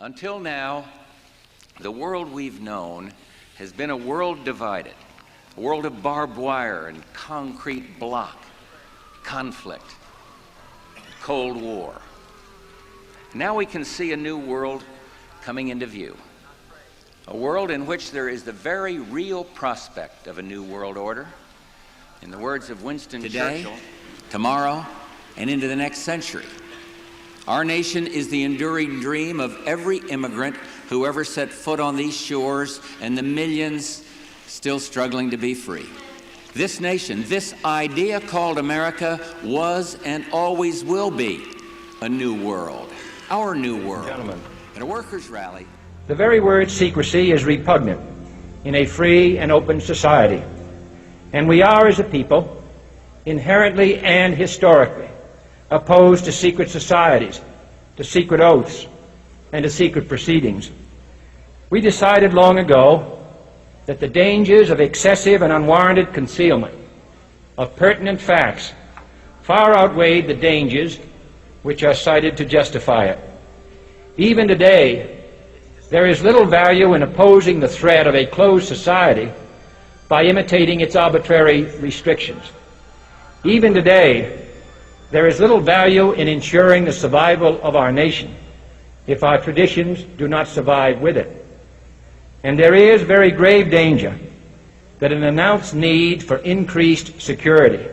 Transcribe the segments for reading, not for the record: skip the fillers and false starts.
Until now, the world we've known has been a world divided, a world of barbed wire and concrete block, conflict, Cold War. Now we can see a new world coming into view, a world in which there is the very real prospect of a new world order. In the words of Winston Churchill, tomorrow, and into the next century. Our nation is the enduring dream of every immigrant who ever set foot on these shores and the millions still struggling to be free. This nation, this idea called America, was and always will be a new world, our new world. Gentlemen, at a workers' rally, the very word secrecy is repugnant in a free and open society. And we are, as a people, inherently and historically opposed to secret societies, to secret oaths, and to secret proceedings. We decided long ago that the dangers of excessive and unwarranted concealment of pertinent facts far outweighed the dangers which are cited to justify it. Even today, there is little value in opposing the threat of a closed society by imitating its arbitrary restrictions. Even today, there is little value in ensuring the survival of our nation if our traditions do not survive with it. And there is very grave danger that an announced need for increased security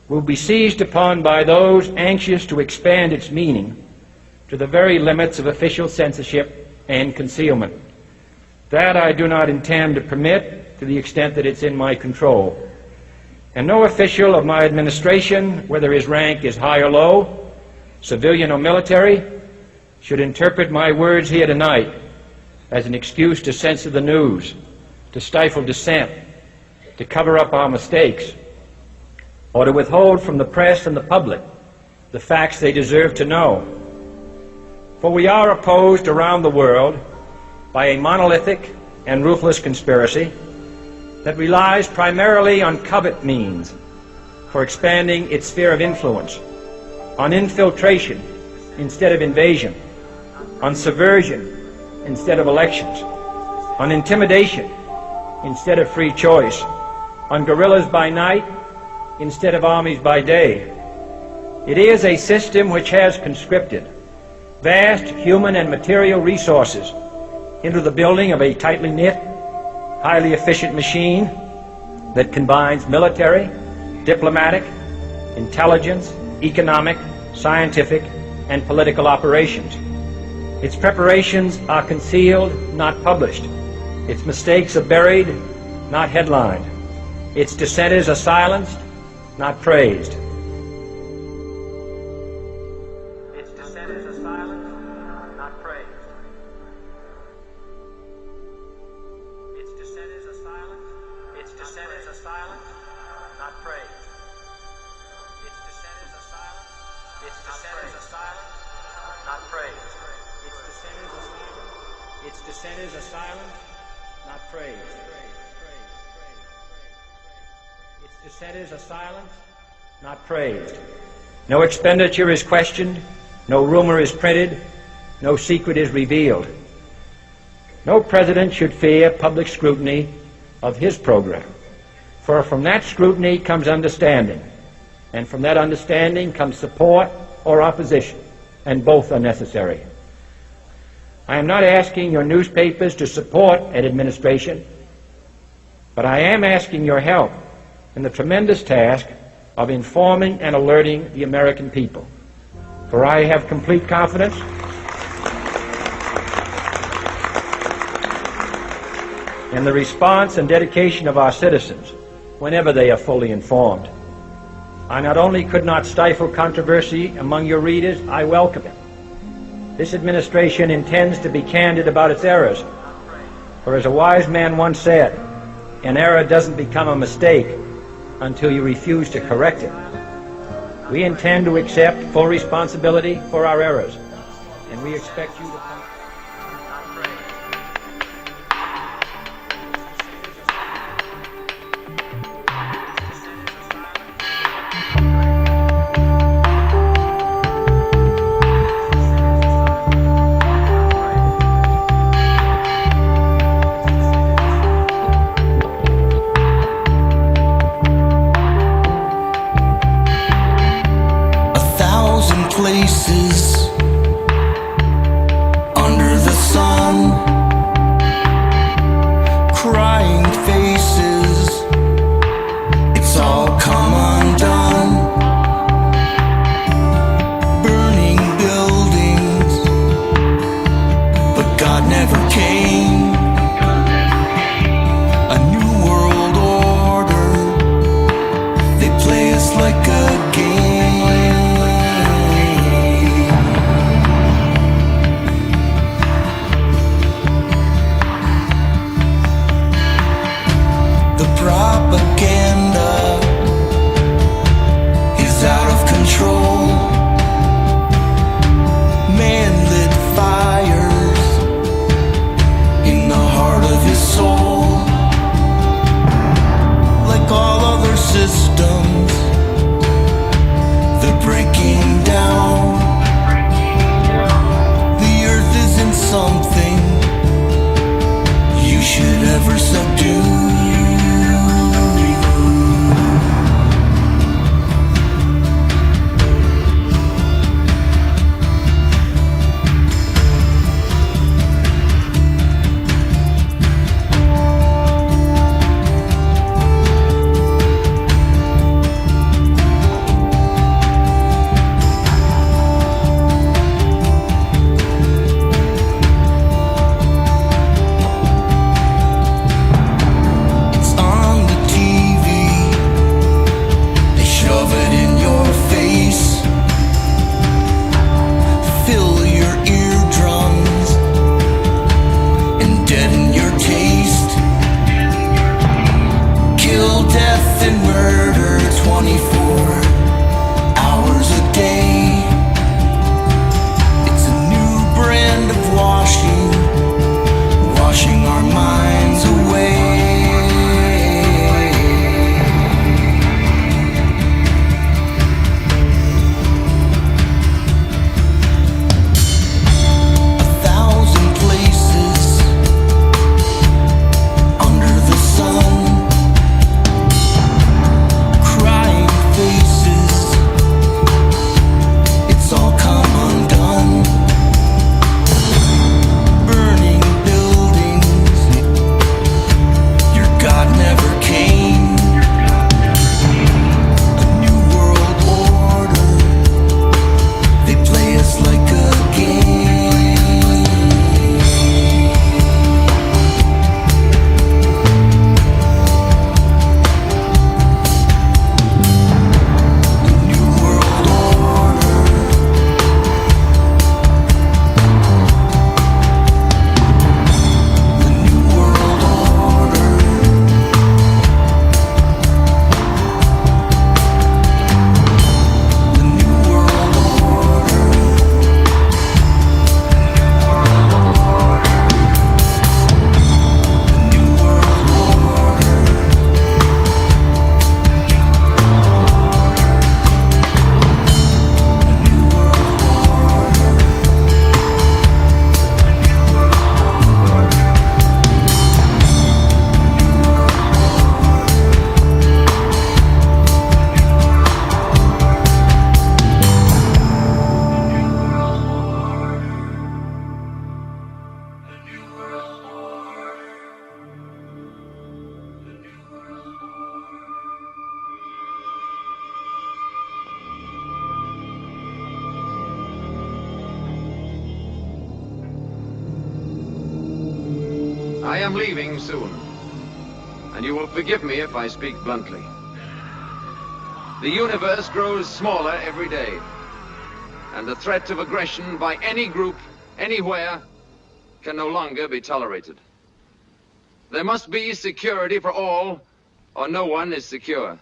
will be seized upon by those anxious to expand its meaning to the very limits of official censorship and concealment. That I do not intend to permit to the extent that it's in my control. And no official of my administration, whether his rank is high or low, civilian or military, should interpret my words here tonight as an excuse to censor the news, to stifle dissent, to cover up our mistakes, or to withhold from the press and the public the facts they deserve to know. For we are opposed around the world by a monolithic and ruthless conspiracy that relies primarily on covert means for expanding its sphere of influence, on infiltration instead of invasion, on subversion instead of elections, on intimidation instead of free choice, on guerrillas by night instead of armies by day. It is a system which has conscripted vast human and material resources into the building of a tightly knit, highly efficient machine that combines military, diplomatic, intelligence, economic, scientific, and political operations. Its preparations are concealed, not published. Its mistakes are buried, not headlined. Its dissenters are silenced, not praised. Its dissenters are silenced, not praised. Its dissenters are silenced. Its dissenters are silenced, not praised. Its dissenters are silenced. Its dissenters are silenced, not praised. Its dissenters are silenced. Its dissenters are silenced, not praised. Its dissenters are silenced, not praised. No expenditure is questioned, no rumor is printed, no secret is revealed. No president should fear public scrutiny of his program, for from that scrutiny comes understanding, and from that understanding comes support or opposition, and both are necessary. I am not asking your newspapers to support an administration, but I am asking your help in the tremendous task of informing and alerting the American people. For I have complete confidence in the response and dedication of our citizens whenever they are fully informed. I not only could not stifle controversy among your readers, I welcome it. This administration intends to be candid about its errors. For as a wise man once said, an error doesn't become a mistake until you refuse to correct it. We intend to accept full responsibility for our errors, and we expect you to God never came. A new world order, they play us like a game. The propaganda is out of control. Man-lit fires in the heart of his soul. Like all other systems, they're breaking down. The earth isn't something you should ever subdue. I am leaving soon, and you will forgive me if I speak bluntly. The universe grows smaller every day, and the threat of aggression by any group, anywhere, can no longer be tolerated. There must be security for all, or no one is secure.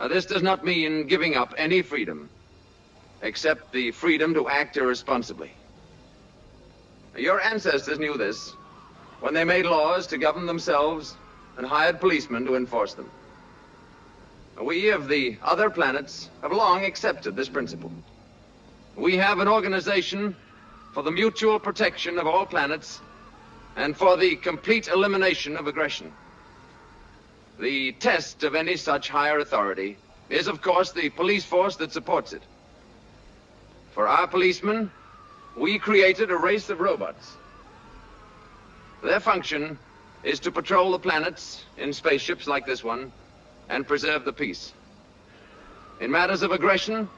This does not mean giving up any freedom, except the freedom to act irresponsibly. Your ancestors knew this when they made laws to govern themselves and hired policemen to enforce them. We of the other planets have long accepted this principle. We have an organization for the mutual protection of all planets and for the complete elimination of aggression. The test of any such higher authority is, of course, the police force that supports it. For our policemen, we created a race of robots. Their function is to patrol the planets in spaceships like this one and preserve the peace. In matters of aggression,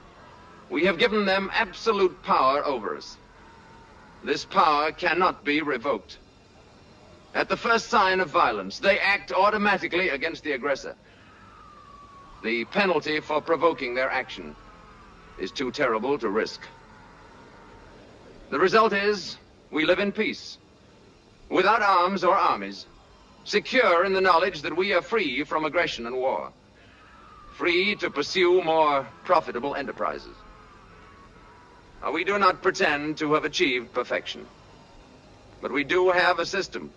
we have given them absolute power over us. This power cannot be revoked. At the first sign of violence, they act automatically against the aggressor. The penalty for provoking their action is too terrible to risk. The result is we live in peace, without arms or armies, secure in the knowledge that we are free from aggression and war, free to pursue more profitable enterprises. Now, we do not pretend to have achieved perfection, but we do have a system,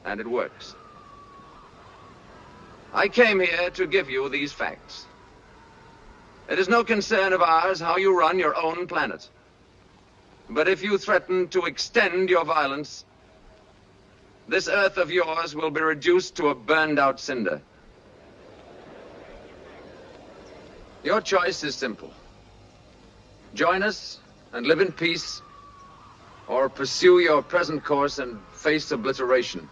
and it works. I came here to give you these facts. It is no concern of ours how you run your own planet. But if you threaten to extend your violence, this Earth of yours will be reduced to a burned-out cinder. Your choice is simple. Join us and live in peace, or pursue your present course and face obliteration.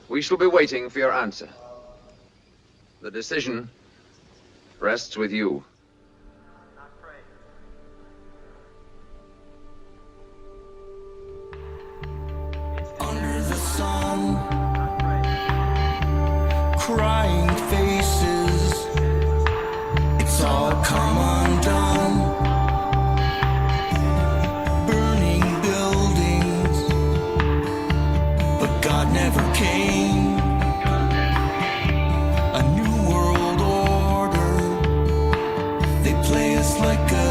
We shall be waiting for your answer. The decision rests with you. Under the sun, crying faces, it's all come undone. Burning buildings, but God never came. A new world order, they play us like a